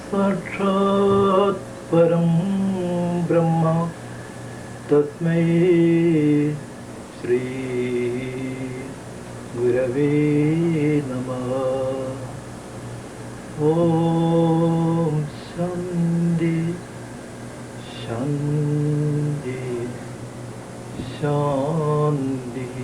साक्षात् परं ब्रह्म तस्मै श्री गुरवे नमः। ॐ शान्ति शान्ति शान्तिः।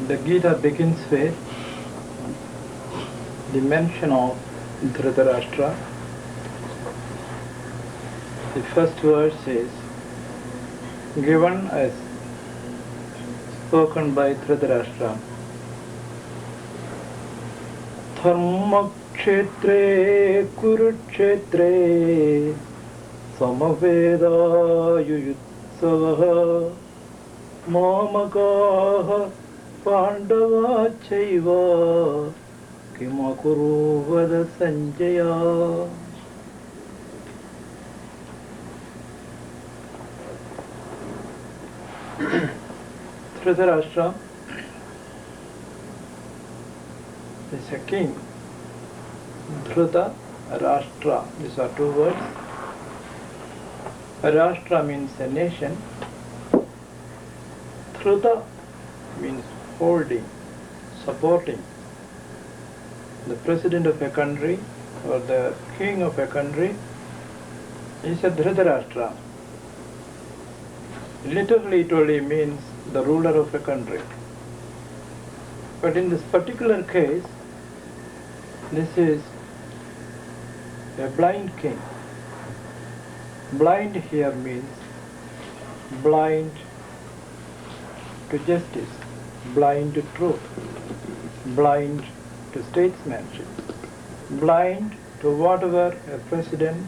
The Gita begins with the mention of Dhritarashtra. The first verse is given as spoken by Dhritarashtra. Dharmakshetre Kurukshetre Samaveda Mamakaha Pandava Chaiva Kimakuru Vada Sanjaya. Dhritarashtra is a king. Dhrita, Rashtra. These are two words. Rashtra means a nation. Dhrita means holding, supporting. The president of a country or the king of a country is a Dhritarashtra. Literally it only means the ruler of a country. But in this particular case, this is a blind king. Blind here means blind to justice, blind to truth, blind to statesmanship, blind to whatever a president,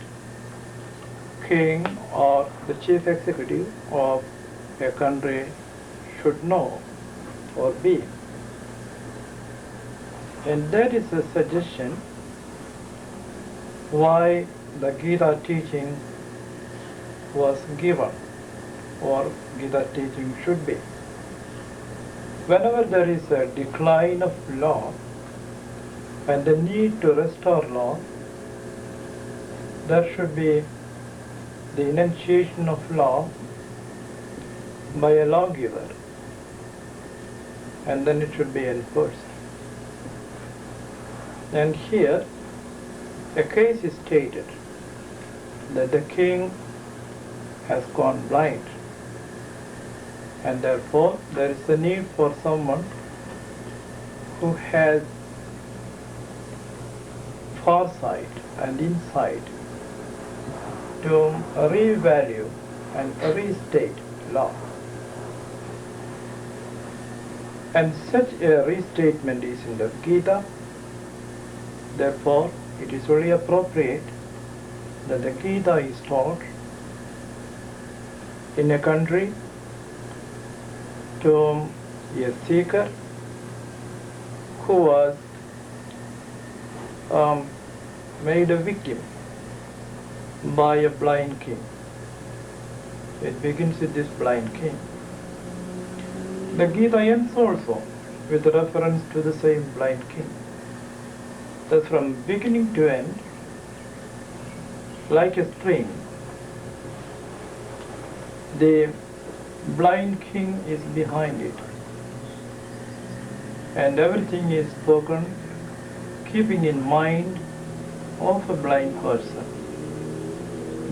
king or the chief executive of a country should know or be. And that is a suggestion why the Gita teaching was given or Gita teaching should be. Whenever there is a decline of law and the need to restore law, there should be the enunciation of law by a lawgiver, and then it should be enforced. And here a case is stated that the king has gone blind, and therefore there is a need for someone who has foresight and insight to revalue and restate law. And such a restatement is in the Gita. Therefore, it is only appropriate that the Gita is taught in a country to a seeker who was made a victim by a blind king. It begins with this blind king. The Gita ends also with reference to the same blind king. Thus from beginning to end, like a stream, the blind king is behind it, and everything is spoken keeping in mind of a blind person.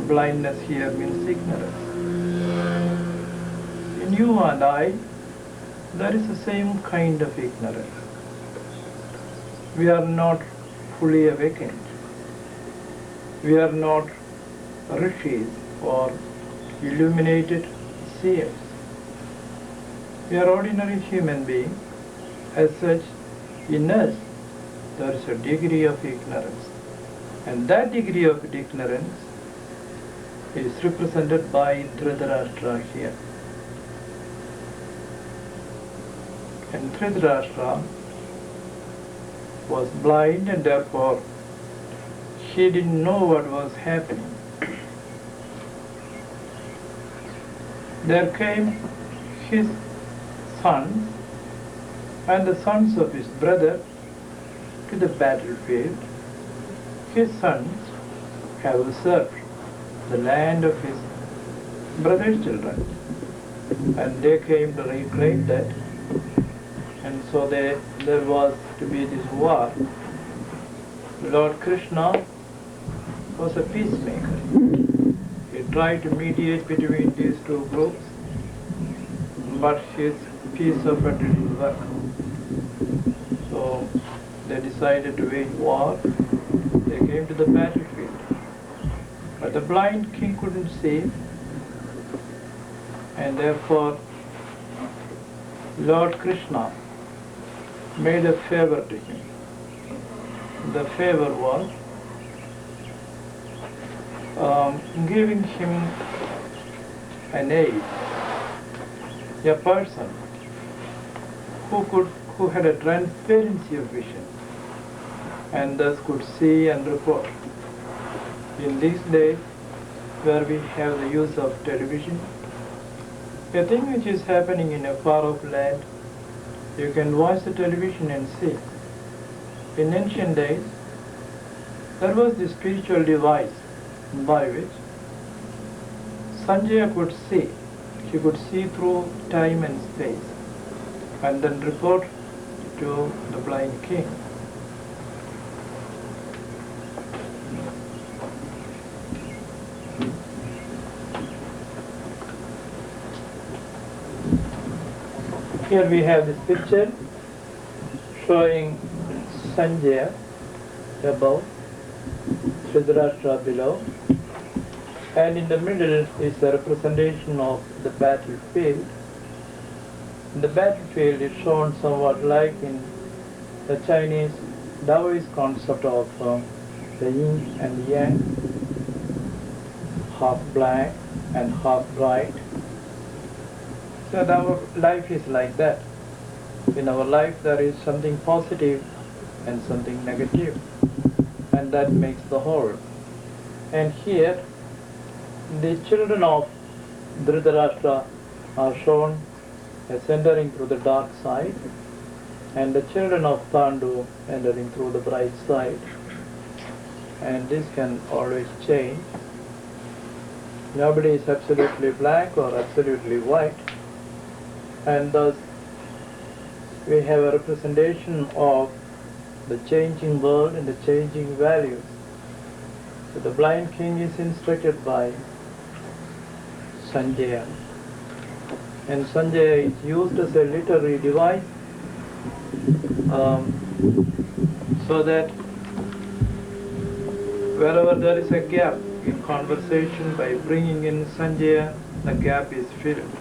Blindness here means ignorance. In you and I, there is the same kind of ignorance. We are not fully awakened. We are not rishis or illuminated seers. We are ordinary human beings. As such, in us, there is a degree of ignorance. And that degree of ignorance is represented by Dhritarashtra here. And Dhritarashtra was blind, and therefore he didn't know what was happening. There came his sons and the sons of his brother to the battlefield. His sons have usurped the land of his brother's children, and they came to reclaim that, and so there was to be this war. Lord Krishna was a peacemaker. He tried to mediate between these two groups, but his peace offer didn't work. So they decided to wage war. They came to the battlefield. But the blind king couldn't see, and therefore Lord Krishna made a favor to him. The favor was giving him an aid, a person who had a transparency of vision and thus could see and report. In these days, where we have the use of television, a thing which is happening in a far-off land, you can watch the television and see. In ancient days, there was this spiritual device by which Sanjaya could see. He could see through time and space and then report to the blind king. Here we have this picture showing Sanjaya above, Dhritarashtra below, and in the middle is a representation of the battlefield. The battlefield is shown somewhat like in the Chinese Taoist concept of the yin and yang, half black and half white. So our life is like that. In our life there is something positive and something negative, and that makes the whole. And here the children of Dhritarashtra are shown as entering through the dark side, and the children of Pandu entering through the bright side. And this can always change. Nobody is absolutely black or absolutely white, and thus we have a representation of the changing world and the changing values. So the blind king is instructed by Sanjaya, and Sanjaya is used as a literary device so that wherever there is a gap in conversation, by bringing in Sanjaya, the gap is filled.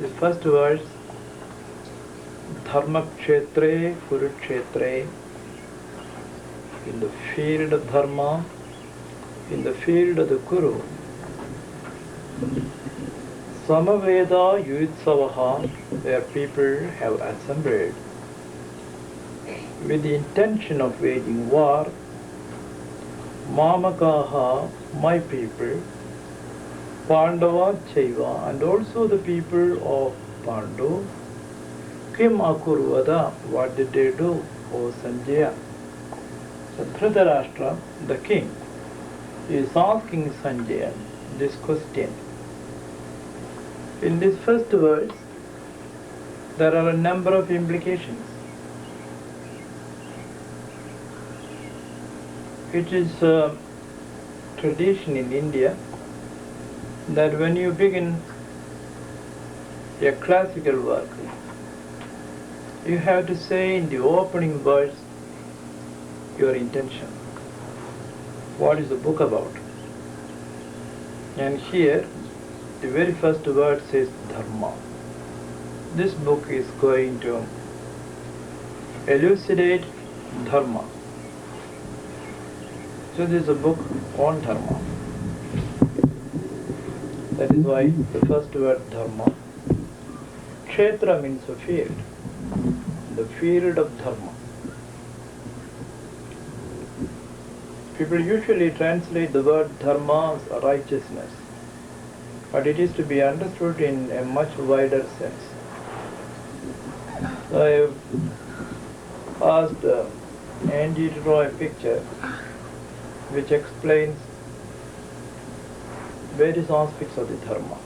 The first verse, Dharma Kshetre Kurukshetre, in the field of Dharma, in the field of the Kuru, Samaveda Yutsavaha, where people have assembled with the intention of waging war. Mamakaha, my people, Pandava Chaiva, and also the people of Pandu. Kim Akurvada, what did they do, O Sanjaya? So Dhritarashtra, the king, is asking Sanjaya this question. In this first verse, there are a number of implications. It is a tradition in India that when you begin a classical work, you have to say in the opening verse your intention. What is the book about? And here, the very first word says Dharma. This book is going to elucidate Dharma. So this is a book on Dharma. That is why the first word Dharma. Kshetra means a field. The field of Dharma. People usually translate the word dharma as righteousness, but it is to be understood in a much wider sense. I have asked Andy to draw a picture which explains various aspects of the dharma.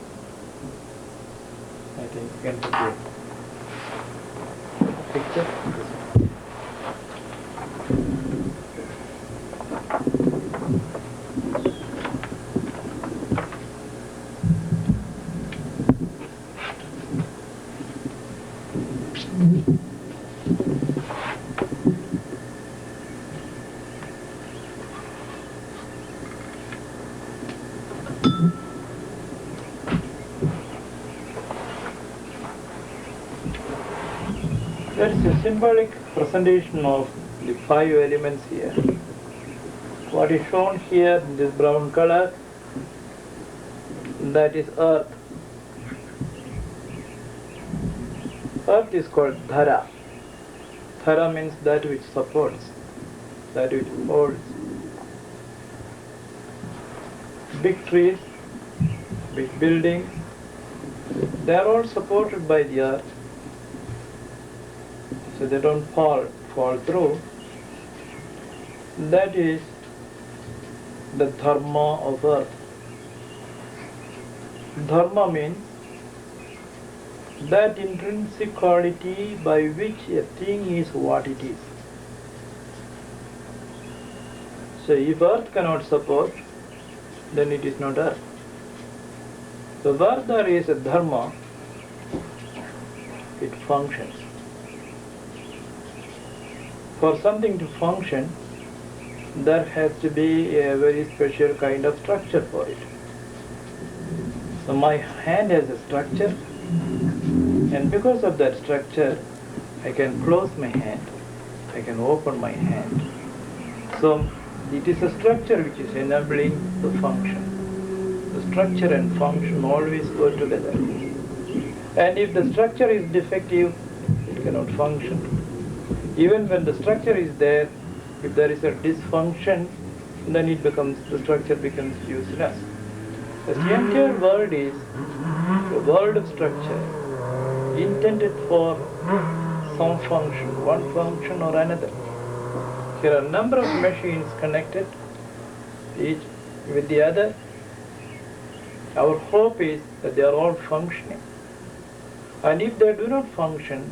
I think you can put the picture. That is a symbolic presentation of the 5 elements here. What is shown here in this brown color, that is earth. Earth is called dhara. Dhara means that which supports, that which holds. Big trees, big buildings, they are all supported by the earth, so they don't fall through. That is the dharma of earth. Dharma means that intrinsic quality by which a thing is what it is. So if earth cannot support, then it is not earth. So where there is a dharma, it functions. For something to function, there has to be a very special kind of structure for it. So my hand has a structure, and because of that structure, I can close my hand, I can open my hand. So it is a structure which is enabling the function. The structure and function always go together. And if the structure is defective, it cannot function. Even when the structure is there, if there is a dysfunction, then the structure becomes useless. The entire world is a world of structure, intended for some function, one function or another. Here are a number of machines connected, each with the other. Our hope is that they are all functioning. And if they do not function,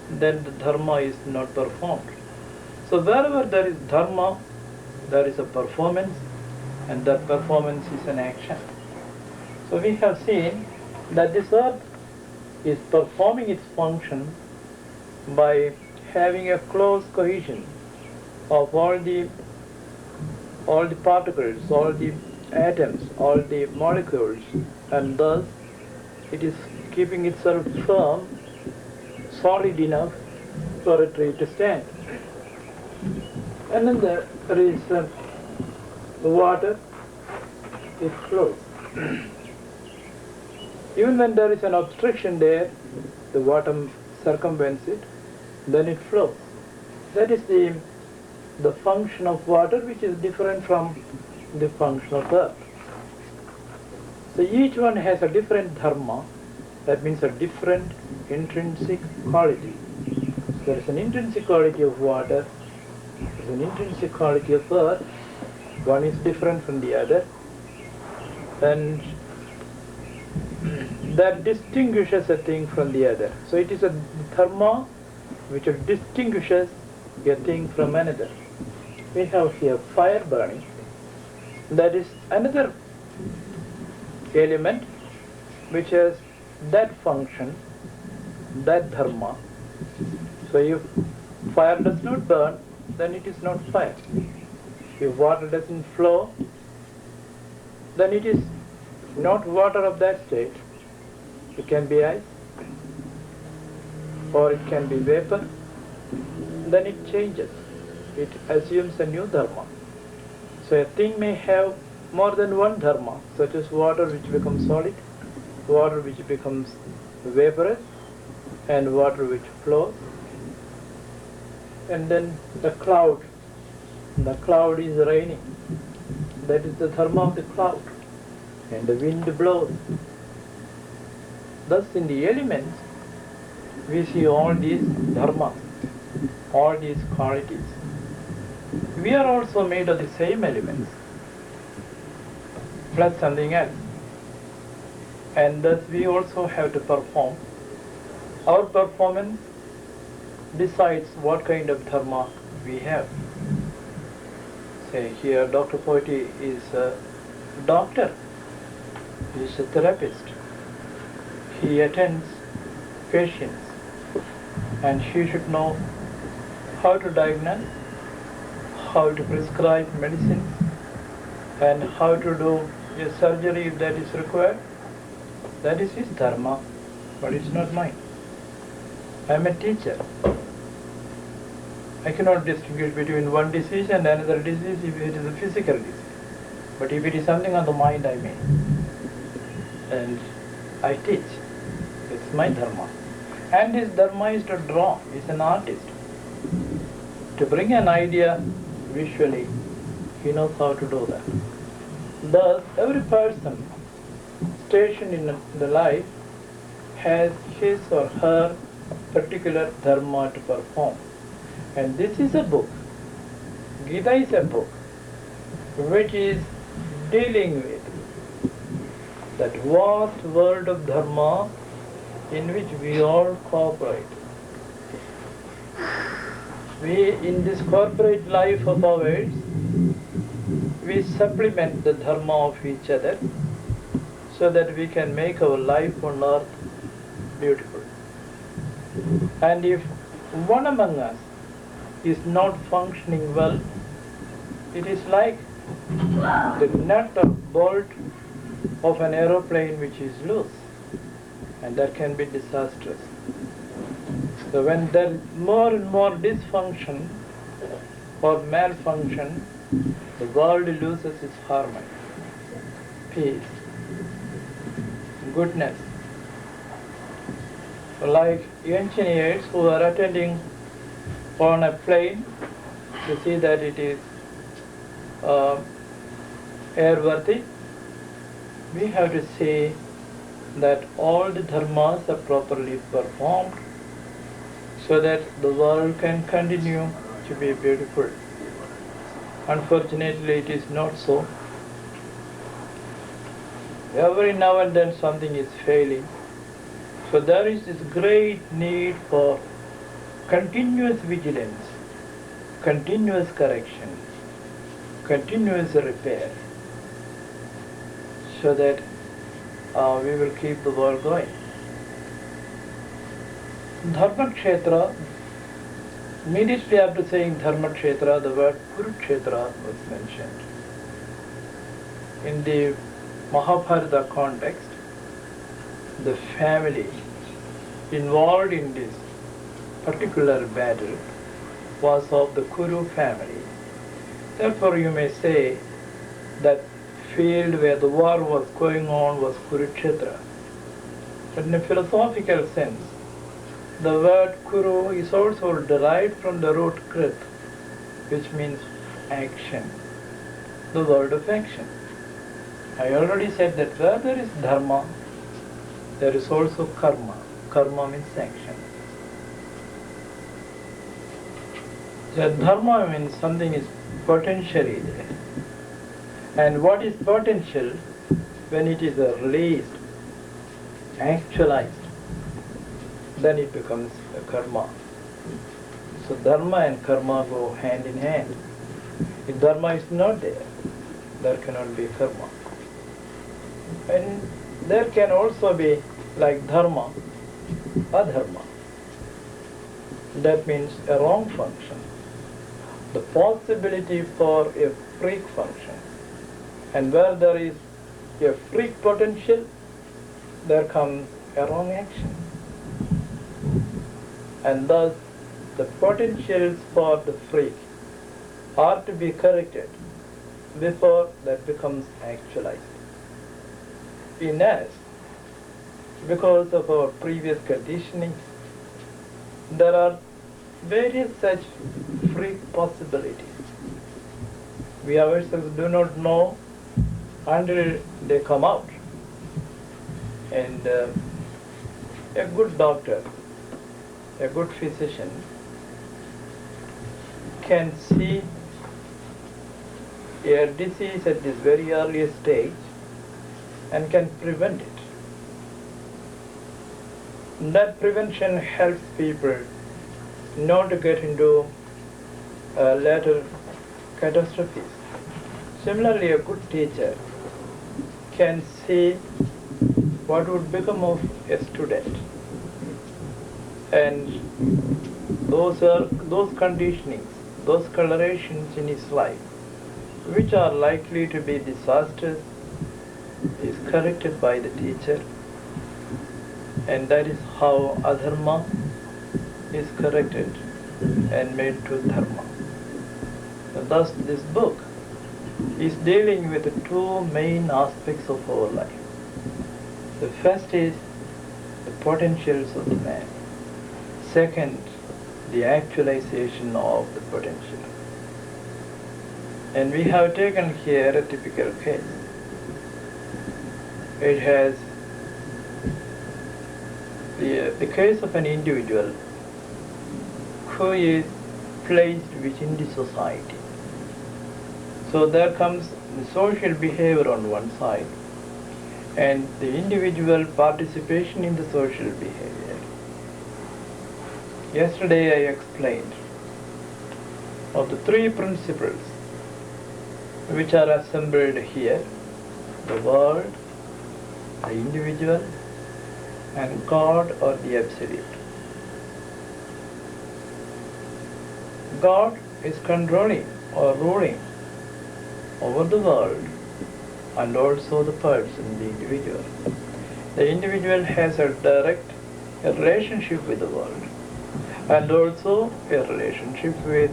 then the dharma is not performed. So wherever there is dharma, there is a performance, and that performance is an action. So we have seen that this earth is performing its function by having a close cohesion of all the particles, all the atoms, all the molecules, and thus it is keeping itself firm, solid enough for a tree to stand. And then there is the water, it flows. Even when there is an obstruction there, the water circumvents it, then it flows. That is the function of water, which is different from the function of earth. So each one has a different dharma, that means a different intrinsic quality. There is an intrinsic quality of water, there is an intrinsic quality of earth, one is different from the other, and that distinguishes a thing from the other. So it is a dharma which distinguishes a thing from another. We have here fire burning. That is another element which has that function, that dharma. So if fire does not burn, then it is not fire. If water doesn't flow, then it is not water of that state. It can be ice, or it can be vapor. Then it changes. It assumes a new dharma. So a thing may have more than one dharma, such as water which becomes solid, water which becomes vaporous, and water which flows. And then the cloud The cloud is raining. That is the dharma of the cloud. And the wind blows. Thus in the elements, we see all these dharmas, all these qualities. We are also made of the same elements, plus something else. And thus we also have to perform. Our performance decides what kind of dharma we have. Say here Dr. Poiti is a doctor, he is a therapist. He attends patients and he should know how to diagnose, how to prescribe medicine, and how to do a surgery if that is required. That is his dharma, but it's not mine. I am a teacher. I cannot distinguish between one disease and another disease if it is a physical disease. But if it is something on the mind, I may. And I teach. It's my dharma. And his dharma is to draw. He's an artist. To bring an idea visually, he knows how to do that. Thus, every person stationed in the life has his or her particular dharma to perform. And this is a book. Gita is a book which is dealing with that vast world of dharma in which we all cooperate. We, in this corporate life of ours, we supplement the dharma of each other so that we can make our life on earth beautiful. And if one among us is not functioning well, it is like the nut or bolt of an aeroplane which is loose, and that can be disastrous. So when there is more and more dysfunction or malfunction, the world loses its harmony, peace, goodness. Like engineers who are attending on a plane to see that it is airworthy, we have to say that all the dharmas are properly performed so that the world can continue to be beautiful. Unfortunately, it is not so. Every now and then something is failing. So there is this great need for continuous vigilance, continuous correction, continuous repair, so that we will keep the world going. Dharma Kshetra, immediately after saying Dharma Kshetra, the word Kurukshetra was mentioned. In the Mahabharata context, the family involved in this particular battle was of the Kuru family. Therefore you may say that field where the war was going on was Kurukshetra. But in a philosophical sense, the word Kuru is also derived from the root Krit, which means action, the word of action. I already said that where there is dharma, there is also karma. Karma means action. So dharma means something is potentially there. And what is potential? When it is released, actualized, then it becomes a karma. So dharma and karma go hand in hand. If dharma is not there, there cannot be karma. And there can also be, like dharma, adharma. That means a wrong function. The possibility for a freak function. And where there is a freak potential, there comes a wrong action. And thus, the potentials for the freak are to be corrected before that becomes actualized. In us, because of our previous conditioning, there are various such freak possibilities. We ourselves do not know until they come out. And a good doctor, a good physician can see a disease at this very early stage and can prevent it. That prevention helps people not to get into later catastrophes. Similarly, a good teacher can see what would become of a student, and those conditionings, those colorations in his life, which are likely to be disasters, is corrected by the teacher, and that is how adharma is corrected and made to dharma. And thus, this book is dealing with the two main aspects of our life. The first is the potentials of the man. Second, the actualization of the potential. And we have taken here a typical case. It has the case of an individual who is placed within the society. So there comes the social behavior on one side and the individual participation in the social behavior. Yesterday I explained of the three principles which are assembled here: the world, the individual, and God or the Absolute. God is controlling or ruling over the world and also the person, the individual. The individual has a direct relationship with the world and also a relationship with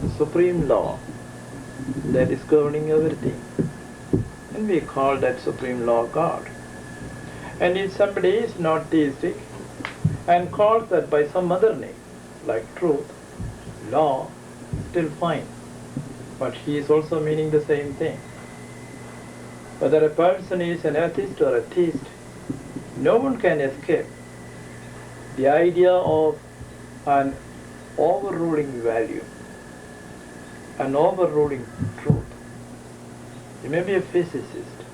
the supreme law that is governing everything. And we call that supreme law God. And if somebody is not theistic and calls that by some other name, like truth, law, still fine. But he is also meaning the same thing. Whether a person is an atheist or a theist, no one can escape the idea of an overruling value, an overruling truth. You may be a physicist,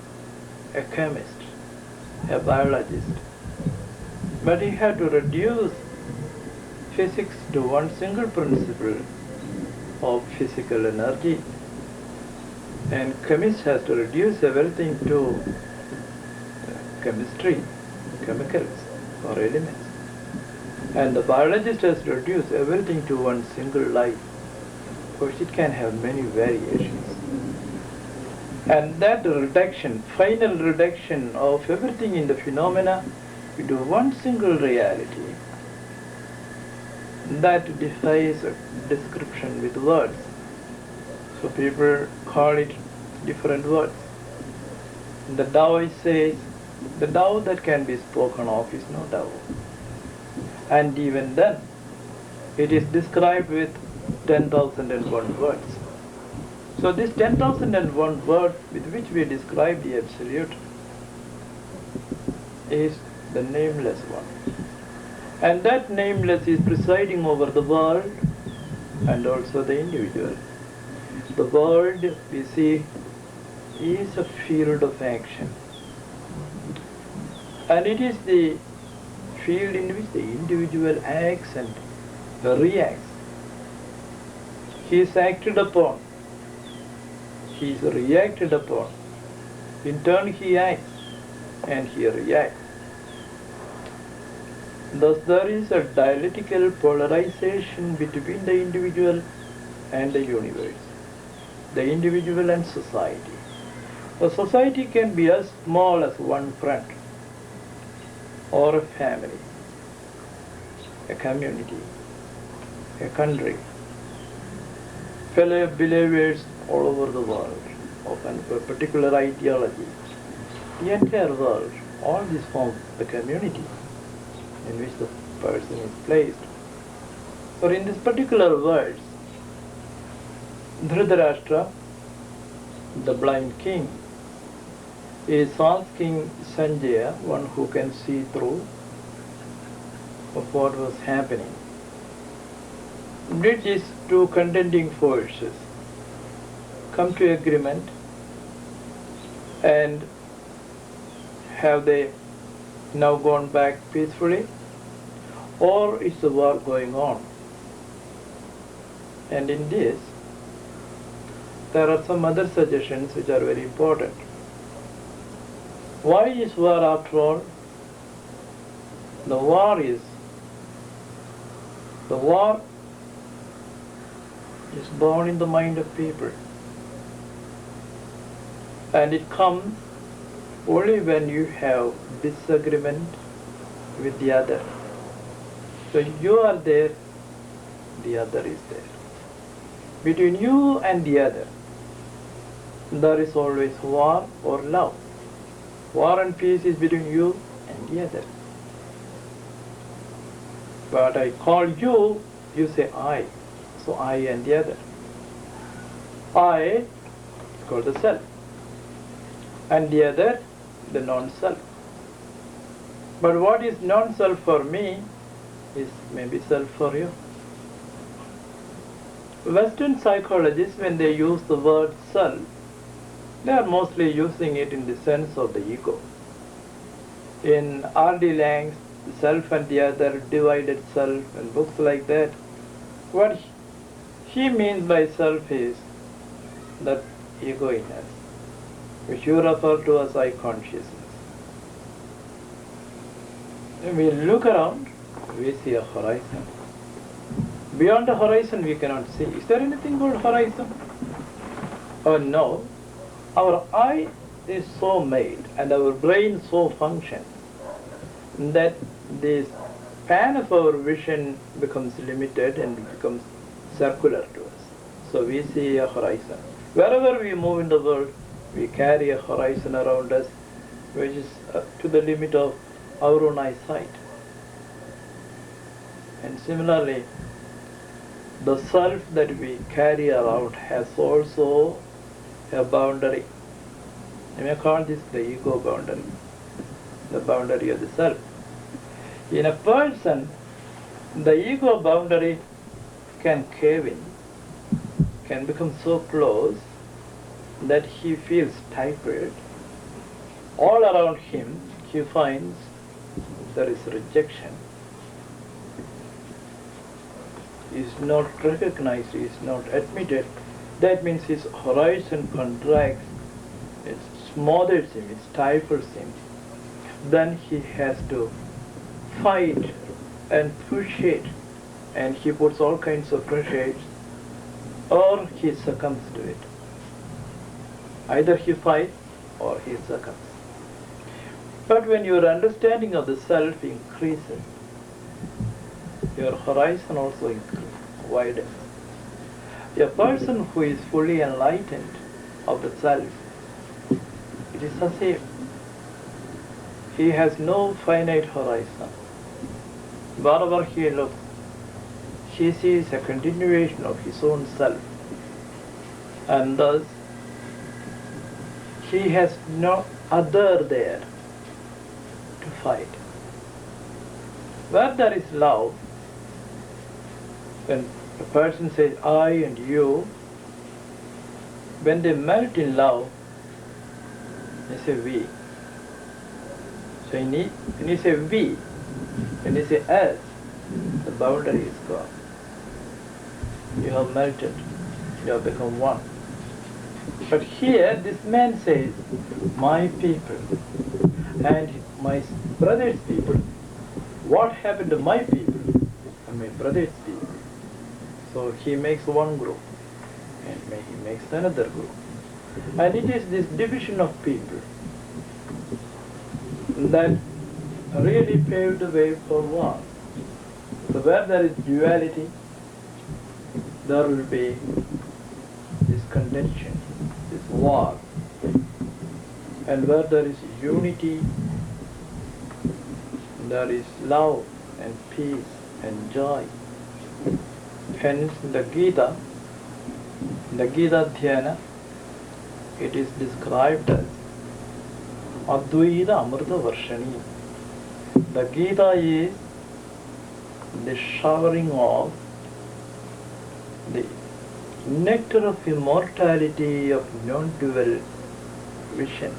a chemist, a biologist, but you have to reduce physics to one single principle of physical energy, and chemist has to reduce everything to chemistry, chemicals or elements, and the biologist has to reduce everything to one single life, because it can have many variations. And that reduction, final reduction of everything in the phenomena into one single reality, that defies a description with words. So people call it different words. The Taoist says, the Tao that can be spoken of is no Tao. And even then, it is described with 10,001 words. So this 10,001 words with which we describe the Absolute is the nameless one. And that nameless is presiding over the world and also the individual. The world, we see, is a field of action. And it is the field in which the individual acts and reacts. He is acted upon. He is reacted upon. In turn he acts and he reacts. Thus there is a dialectical polarization between the individual and the universe, the individual and society. The society can be as small as one friend or a family, a community, a country, fellow believers all over the world of a particular ideology. The entire world, all this forms the community in which the person is placed. For in this particular world, Dhritarashtra the blind king, is asking Sanjaya, one who can see through, of what was happening. Did these two contending forces come to agreement, and have they now gone back peacefully, or is the war going on? And in this, there are some other suggestions which are very important. Why is war after all? The war is born in the mind of people. And it comes only when you have disagreement with the other. So you are there, the other is there. Between you and the other, there is always war or love. War and peace is between you and the other. But I call you, you say I. So I and the other. I is called the self. And the other, the non-self. But what is non-self for me is maybe self for you. Western psychologists, when they use the word self, they are mostly using it in the sense of the ego. In R.D. Lang's Self and the Other, Divided Self, and books like that, what he means by self is that ego in us, which you refer to as I consciousness. When we look around, we see a horizon. Beyond the horizon we cannot see. Is there anything called horizon? Oh no. Our eye is so made and our brain so functions that this span of our vision becomes limited and becomes circular to us. So we see a horizon. Wherever we move in the world, we carry a horizon around us which is to the limit of our own eyesight. And similarly, the self that we carry around has also a boundary. You may call this the ego boundary, the boundary of the self. In a person, the ego boundary can cave in, can become so close that he feels stifled. All around him, he finds there is rejection. He is not recognized, he is not admitted. That means his horizon contracts, it smothers him, it stifles him. Then he has to fight and push it, and he puts all kinds of pressures, or he succumbs to it. Either he fights or he succumbs. But when your understanding of the self increases, your horizon also widens. A person who is fully enlightened of the self, it is as if he has no finite horizon. Wherever he looks, he sees a continuation of his own self, and thus he has no other there to fight. Where there is love, when a person says I and you, when they melt in love, they say we. So when you say we, when you say us, the boundary is gone. You have melted, you have become one. But here this man says, my people and my brother's people. What happened to my people and my brother's people? So he makes one group and he makes another group. And it is this division of people that really paved the way for war. So where there is duality, there will be this contention, this war. And where there is unity, there is love and peace and joy. Hence the Gita Dhyana, it is described as Advaita Amrita Varshani. The Gita is the showering of the nectar of immortality of non-dual vision.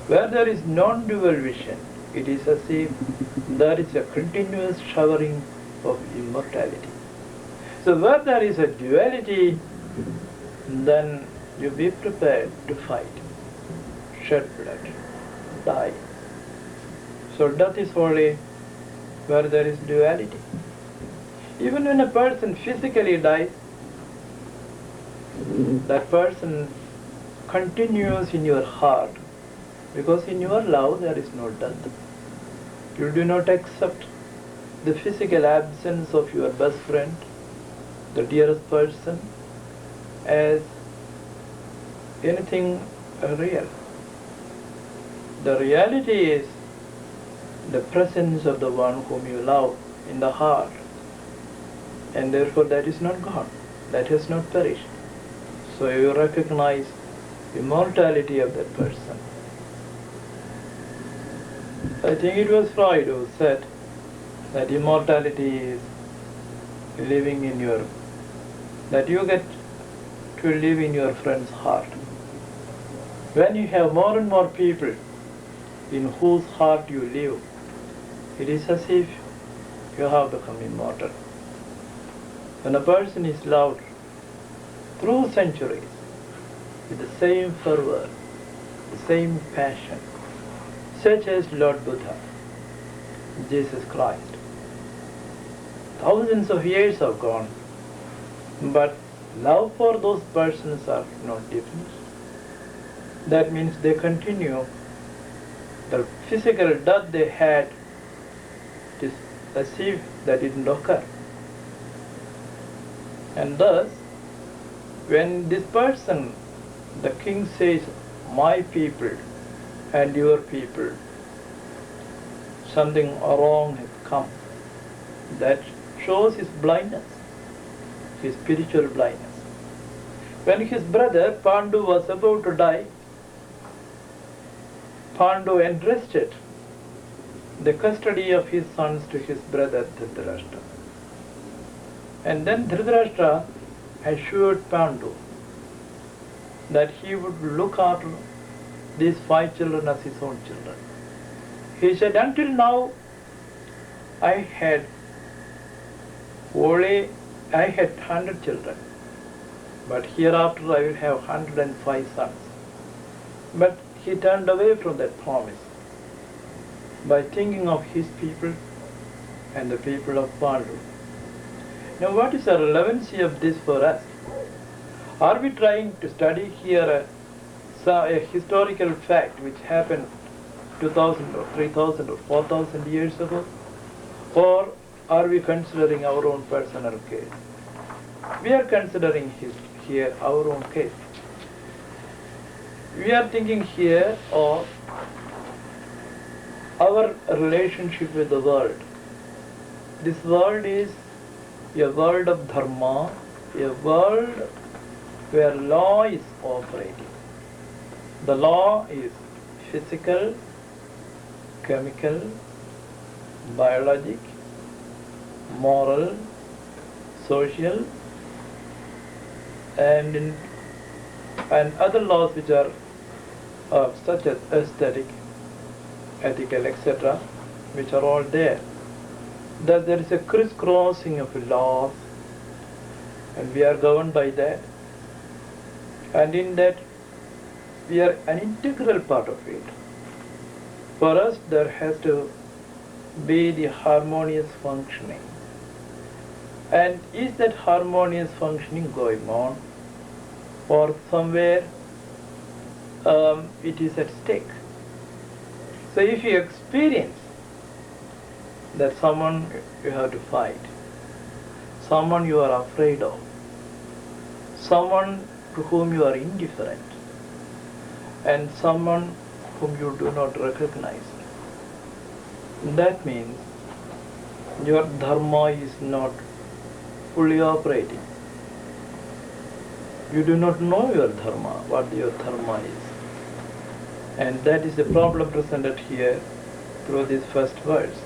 Where there is non-dual vision, it is as if there is a continuous showering of immortality. So where there is a duality, then you be prepared to fight, shed blood, die. So death is only where there is duality. Even when a person physically dies, that person continues in your heart, because in your love there is no death. You do not accept the physical absence of your best friend, the dearest person, as anything real. The reality is the presence of the one whom you love in the heart, and therefore that is not gone, that has not perished. So you recognize immortality of that person. I think it was Freud who said that immortality is living in your, that you get to live in your friend's heart. When you have more and more people in whose heart you live, it is as if you have become immortal. When a person is loved through centuries with the same fervor, the same passion, such as Lord Buddha, Jesus Christ. Thousands of years have gone, but love for those persons are not diminished. That means they continue. The physical death they had, it is as if that didn't occur. And thus, when this person, the king says, my people and your people, something wrong has come. That shows his blindness, his spiritual blindness. When his brother Pandu was about to die, Pandu entrusted the custody of his sons to his brother Dhritarashtra. And then Dhritarashtra assured Pandu that he would look after these 5 children as his own children. He said, until now I had 100 children, but hereafter I will have 105 sons. But he turned away from that promise by thinking of his people and the people of Pandu. Now what is the relevancy of this for us? Are we trying to study here a historical fact which happened 2000 or 3000 or 4000 years ago? Or are we considering our own personal case? We are considering here our own case. We are thinking here of our relationship with the world. This world is a world of dharma, a world where law is operating. The law is physical, chemical, biologic, moral, social, and other laws which are such as aesthetic, ethical, etc., which are all there. That there is a crisscrossing of laws, and we are governed by that. And in that, we are an integral part of it. For us, there has to be the harmonious functioning. And is that harmonious functioning going on? Or somewhere it is at stake. So if you experience that someone you have to fight, someone you are afraid of, someone to whom you are indifferent, and someone whom you do not recognize, that means your dharma is not fully operating. You do not know your dharma, what your dharma is. And that is the problem presented here through these first words.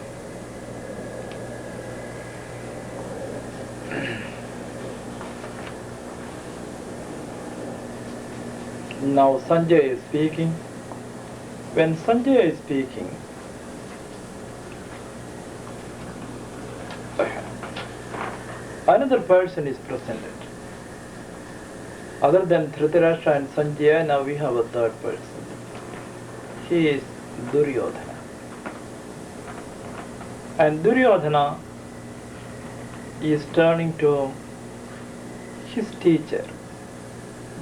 Now Sanjay is speaking. When Sanjay is speaking, another person is presented. Other than Dhritarashtra and Sanjaya, now we have a third person. He is Duryodhana. And Duryodhana is turning to his teacher,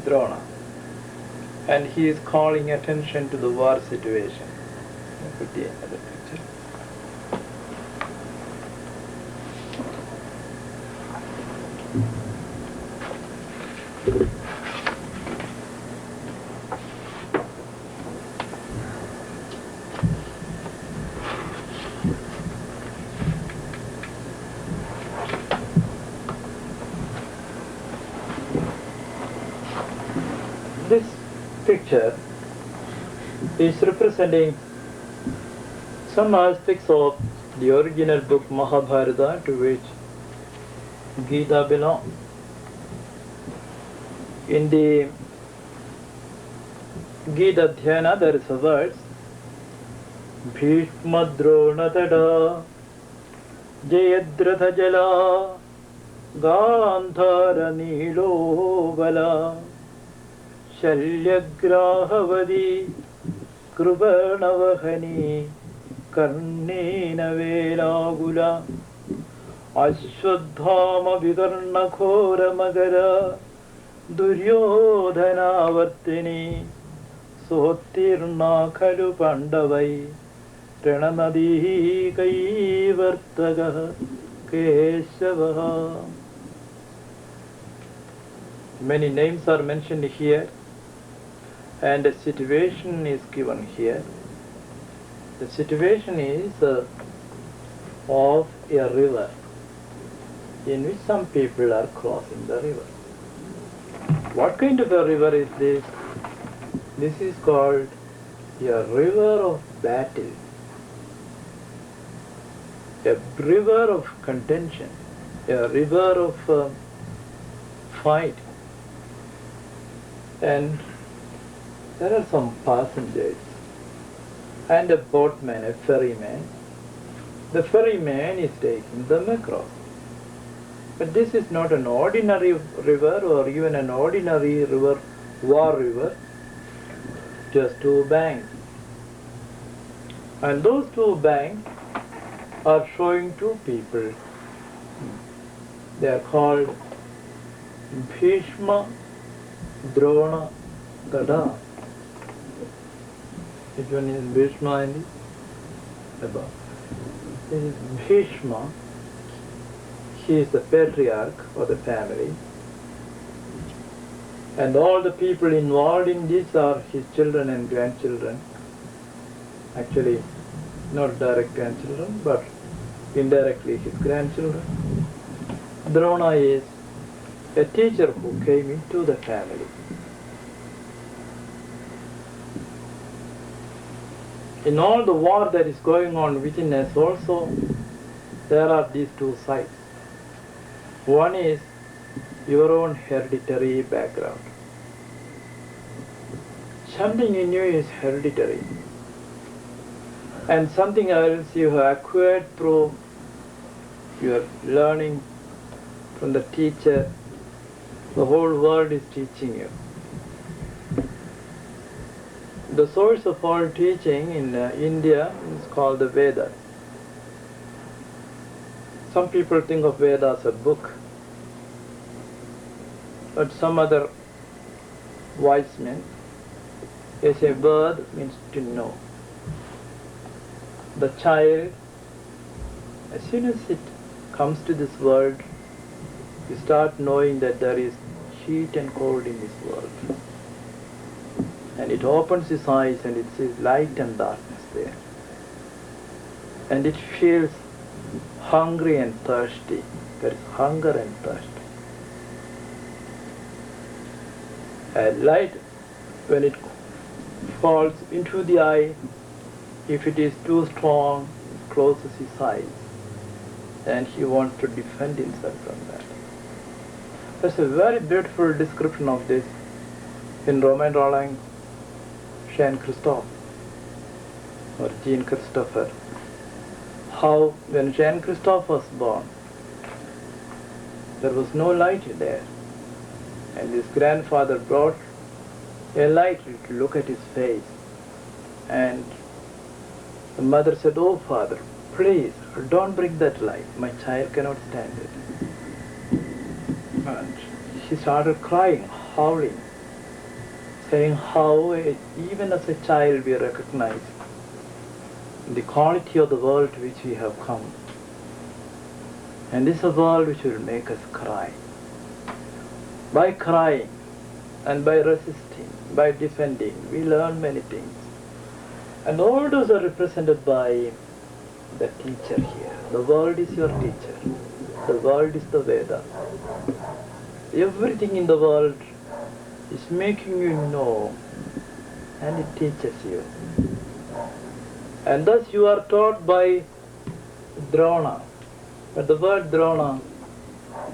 Drona. And he is calling attention to the war situation. Put the other picture. This picture is representing some aspects of the original book Mahabharata, to which Gita belongs. In the Gita Dhyana there is a verse, Bhishma Drona Tada Jayadratha Jala Gandhara Nilo Bala Shalyagrahavadi Krubanavahani Karnena Velagula Ashwadhama Vikarna Khora Magara Duryodhana Vartini Sotirna Khalu Pandavai Ranamadi Kaivartaga Keshavaha. Many names are mentioned here, and a situation is given here. The situation is of a river in which some people are crossing the river. What kind of a river is this? This is called a river of battle, a river of contention, a river of fight. And there are some passengers and a boatman, a ferryman. The ferryman is taking them across. But this is not an ordinary river or even an ordinary river, war river, just two banks. And those two banks are showing two people. They are called Bhishma Drona Gada. Which one is Bhishma and the above? This is Bhishma. He is the patriarch of the family. And all the people involved in this are his children and grandchildren. Actually, not direct grandchildren, but indirectly his grandchildren. Drona is a teacher who came into the family. In all the war that is going on within us also, there are these two sides. One is your own hereditary background. Something in you is hereditary, and something else you have acquired through your learning from the teacher. The whole world is teaching you. The source of all teaching in India is called the Vedas. Some people think of Vedas as a book, but some other wise men, they say Ved means to know. The child, as soon as it comes to this world, you start knowing that there is heat and cold in this world. And it opens its eyes and it sees light and darkness there. And it feels hungry and thirsty. There is hunger and thirst. And light, when it falls into the eye, if it is too strong, it closes his eyes, and he wants to defend himself from that. There's a very beautiful description of this in Romain Rolland's Jean Christophe, or Jean Christopher. How when Jean Christophe was born, there was no light there, and his grandfather brought a light to look at his face, and the mother said, "Oh father, please don't bring that light, my child cannot stand it." And he started crying, howling, saying how even as a child we recognize the quality of the world to which we have come. And this is a world which will make us cry. By crying and by resisting, by defending, we learn many things. And all those are represented by the teacher here. The world is your teacher. The world is the Veda. Everything in the world is making you know, and it teaches you. And thus you are taught by Drona. But the word Drona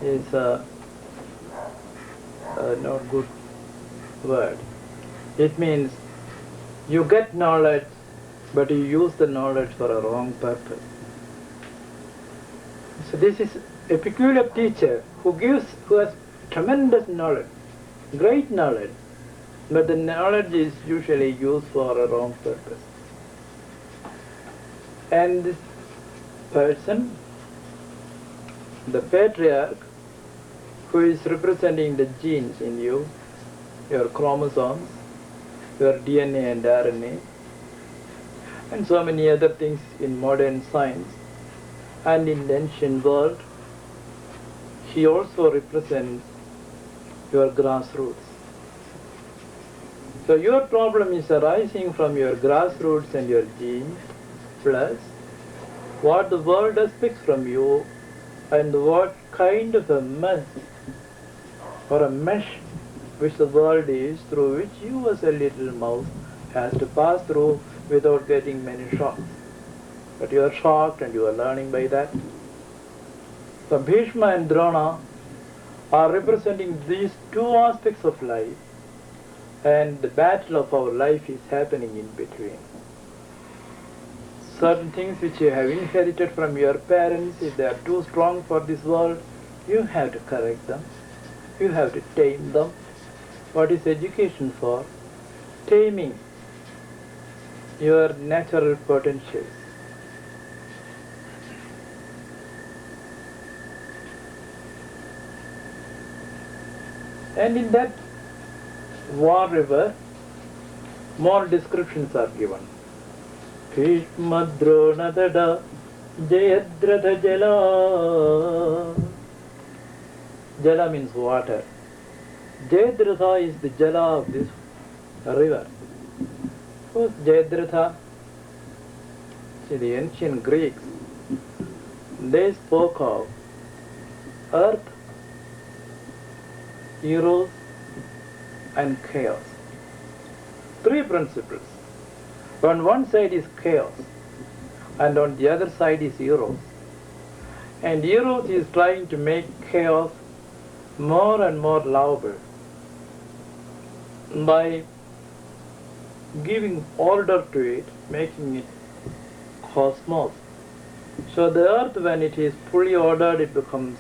is not good word. It means you get knowledge, but you use the knowledge for a wrong purpose. So this is a peculiar teacher who has tremendous knowledge, great knowledge, but the knowledge is usually used for a wrong purpose. And this person, the patriarch, who is representing the genes in you, your chromosomes, your DNA and RNA, and so many other things in modern science and in the ancient world, he also represents your grassroots. So your problem is arising from your grassroots and your genes, plus what the world expects from you and what kind of a mess or a mesh which the world is, through which you as a little mouse has to pass through without getting many shocks. But you are shocked and you are learning by that. So Bhishma and Drona are representing these two aspects of life, and the battle of our life is happening in between. Certain things which you have inherited from your parents, if they are too strong for this world, you have to correct them. You have to tame them. What is education for? Taming your natural potentials. And in that war river, more descriptions are given. Bhishma Drona Dada Jayadratha Jala. Jala means water. Jayadratha is the Jala of this river. Who's Jayadratha? See, the ancient Greeks, they spoke of earth, eros, and chaos. Three principles. On one side is chaos, and on the other side is eros. And eros is trying to make chaos more and more lovable by giving order to it, making it cosmos. So the earth, when it is fully ordered, it becomes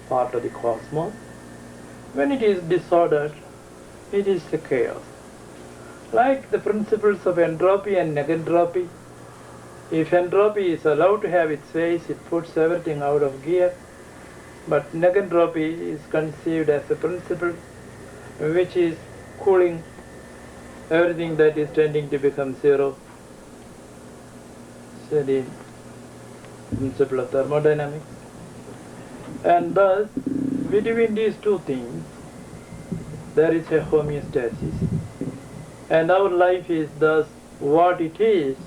part of the cosmos. When it is disordered, it is the chaos. Like the principles of entropy and negentropy, if entropy is allowed to have its ways, it puts everything out of gear. But negentropy is conceived as a principle which is cooling everything that is tending to become zero. So the principle of thermodynamics. And thus, between these two things, there is a homeostasis. And our life is thus what it is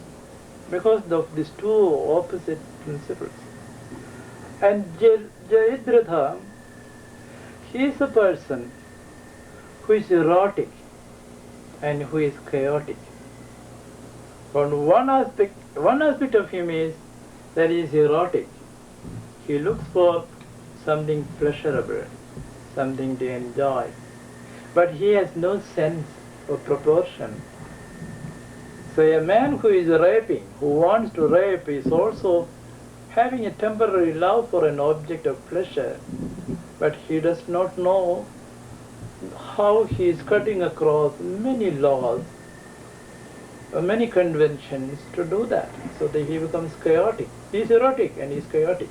because of these two opposite principles. And Jayadratha, he is a person who is erotic and who is chaotic. On one aspect of him is that he is erotic. He looks for something pleasurable, something to enjoy, but he has no sense of proportion. So a man who is raping, who wants to rape, is also having a temporary love for an object of pleasure, but he does not know how he is cutting across many laws, many conventions to do that. So that he becomes chaotic. He is erotic and he is chaotic.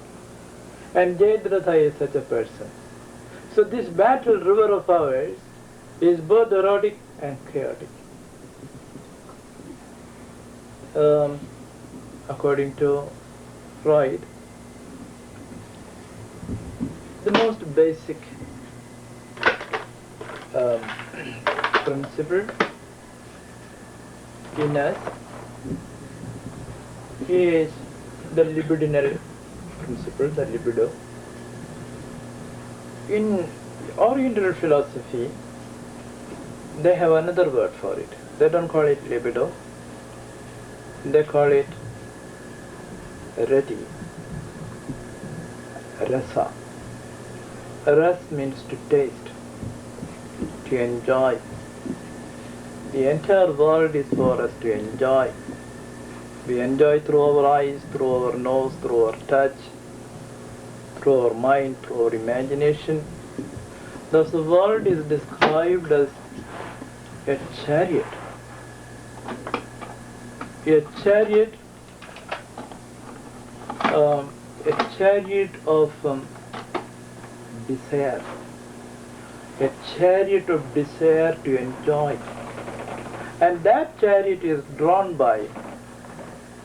And Jayadratha is such a person. So this battle river of ours is both erotic and chaotic. According to Freud, the most basic principle in us is the libidinal principle, the libido. In Oriental philosophy, they have another word for it. They don't call it libido. They call it rati, rasa. Ras means to taste, to enjoy. The entire world is for us to enjoy. We enjoy through our eyes, through our nose, through our touch, through our mind, through our imagination. Thus the world is described as a chariot. A chariot of desire. A chariot of desire to enjoy. And that chariot is drawn by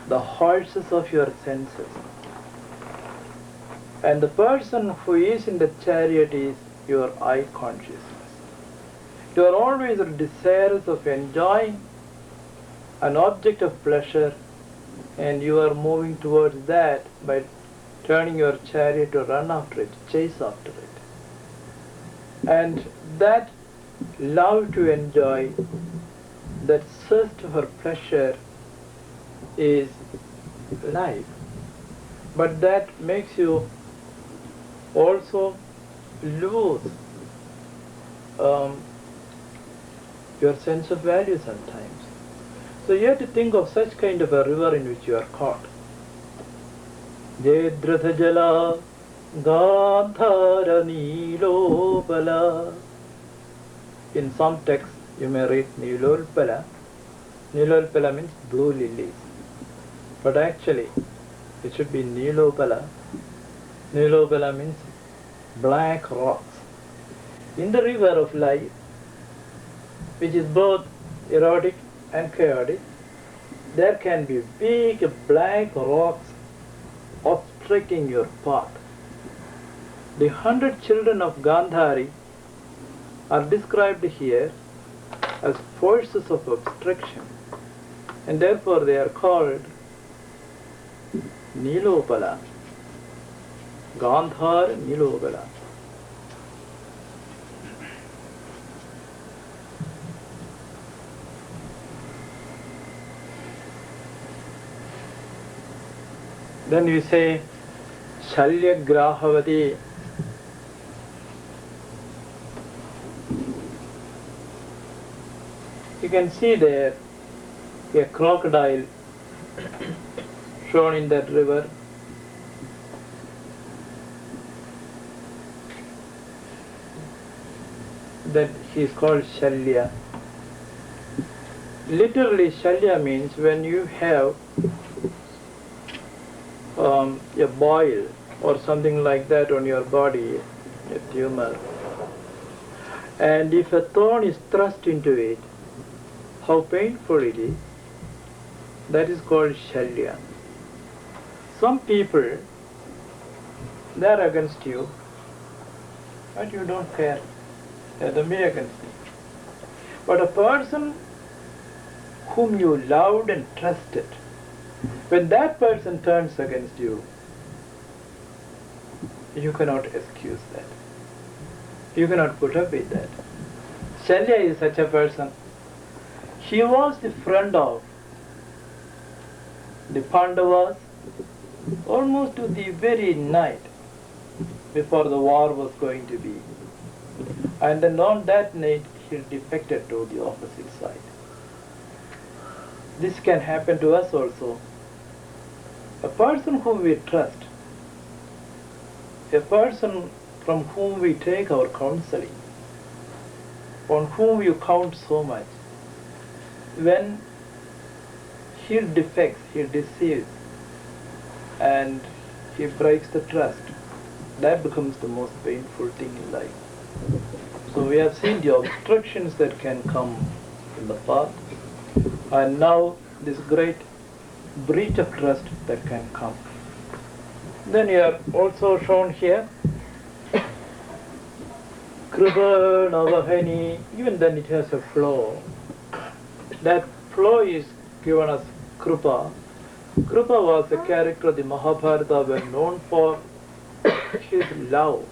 the horses of your senses. And the person who is in the chariot is your eye consciousness. You are always desirous of enjoying an object of pleasure, and you are moving towards that by turning your chariot to run after it, chase after it. And that love to enjoy, that thirst for pleasure is life. But that makes you also lose your sense of value sometimes. So you have to think of such kind of a river in which you are caught. Jedratha jala gandhara nilopala. In some texts you may read nilolpala. Nilolpala means blue lilies. But actually it should be nilopala. Nilopala means black rocks. In the river of life, which is both erotic and chaotic, there can be big black rocks obstructing your path. The 100 children of Gandhari are described here as forces of obstruction, and therefore they are called Nilopala. Gandhar Nilopala. Then you say Shalya Grahavati. You can see there a crocodile shown in that river. That he is called Shalya. Literally, Shalya means when you have a boil or something like that on your body, a tumor, and if a thorn is thrust into it, how painful it is. That is called Shalya. Some people, they are against you, but you don't care. They are the mere against you. But a person whom you loved and trusted, when that person turns against you, you cannot excuse that. You cannot put up with that. Shalya is such a person. He was the friend of the Pandavas almost to the very night before the war was going to be. And then on that night, he defected to the opposite side. This can happen to us also. A person whom we trust, a person from whom we take our counseling, on whom you count so much, when he defects, he deceives, and he breaks the trust, that becomes the most painful thing in life. So we have seen the obstructions that can come in the path, and now this great breach of trust that can come. Then you are also shown here Kripa Navahani, even then it has a flow. That flow is given as Kripa. Kripa was a character of the Mahabharata well known for his love,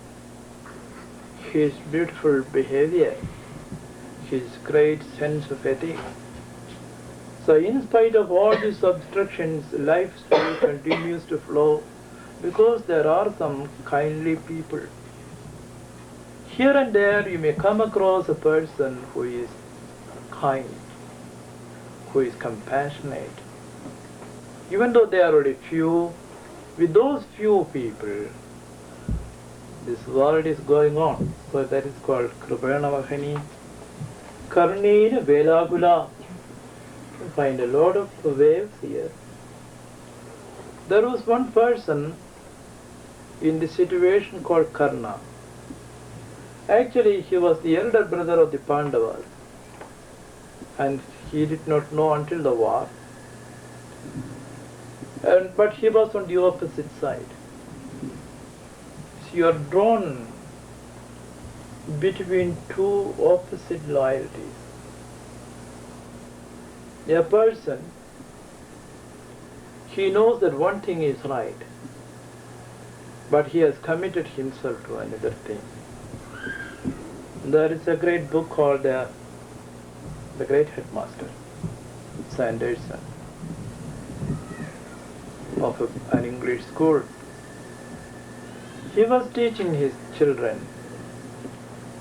his beautiful behavior, his great sense of ethics. So in spite of all these obstructions, life still continues to flow because there are some kindly people. Here and there you may come across a person who is kind, who is compassionate. Even though they are only few, with those few people, this world is going on. So that is called Kripana Mahani. Karnina Velagula. You find a lot of waves here. There was one person in the situation called Karna. Actually, he was the elder brother of the Pandavas, and he did not know until the war. But he was on the opposite side. So you are drawn between two opposite loyalties. A person, he knows that one thing is right, but he has committed himself to another thing. There is a great book called The Great Headmaster, Sanderson, of an English school. He was teaching his children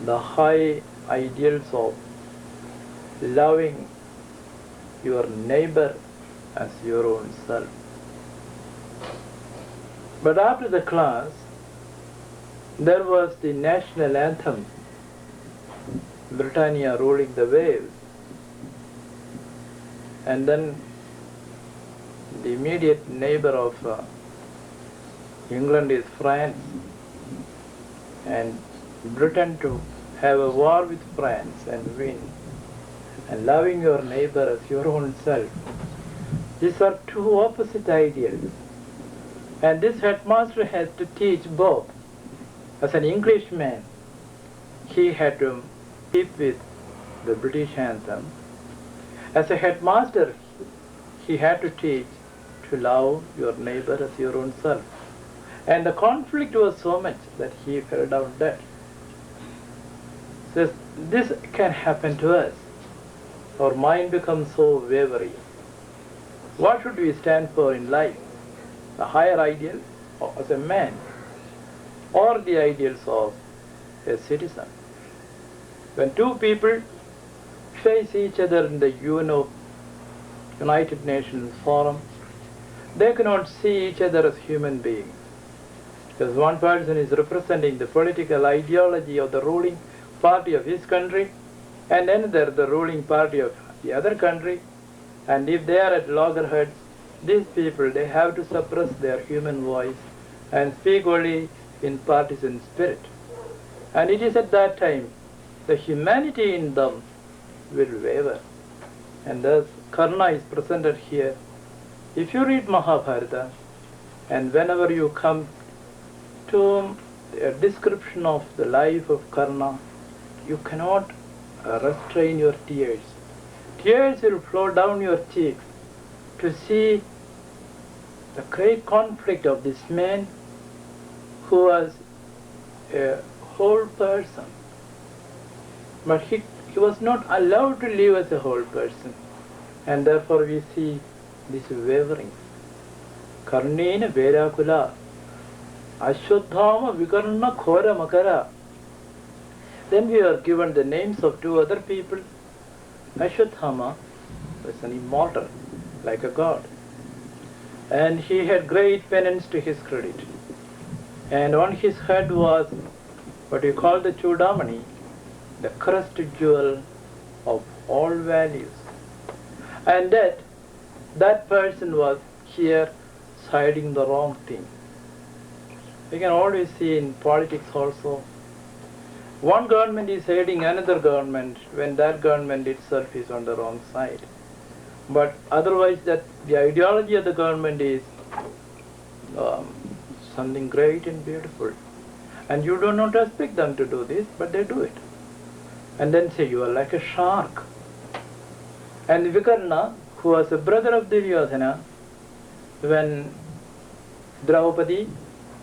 the high ideals of loving your neighbor as your own self. But after the class, there was the national anthem, Britannia rolling the waves, and then the immediate neighbor of England is France, and Britain to have a war with France and win, and loving your neighbor as your own self. These are two opposite ideals, and this headmaster has to teach both. As an Englishman, he had to keep with the British anthem. As a headmaster, he had to teach to love your neighbor as your own self. And the conflict was so much that he fell down dead. So this can happen to us. Our mind becomes so wavering. What should we stand for in life? The higher ideal as a man, or the ideals of a citizen? When two people face each other in the United Nations Forum, they cannot see each other as human beings. Because one person is representing the political ideology of the ruling party of his country, and another the ruling party of the other country. And if they are at loggerheads, these people, they have to suppress their human voice and speak only in partisan spirit. And it is at that time the humanity in them will waver. And thus Karna is presented here. If you read Mahabharata, and whenever you come to a description of the life of Karna, you cannot restrain your tears. Tears will flow down your cheeks to see the great conflict of this man who was a whole person. But He was not allowed to live as a whole person. And therefore we see this wavering. Karnena Verakula, Ashwadhama Vikarna Khora Makara. Then we are given the names of two other people. Ashwadhama was an immortal, like a god. And he had great penance to his credit. And on his head was what we call the Chudamani, the crest jewel of all values. And that person was here siding the wrong thing. We can always see in politics also. One government is aiding another government when that government itself is on the wrong side. But otherwise, that the ideology of the government is something great and beautiful. And you do not expect them to do this, but they do it. And then say, you are like a shark. And Vikarna, who was a brother of Duryodhana, when Draupadi,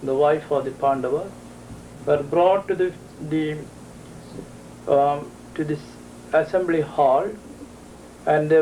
the wife of the Pandavas, were brought to this assembly hall, and they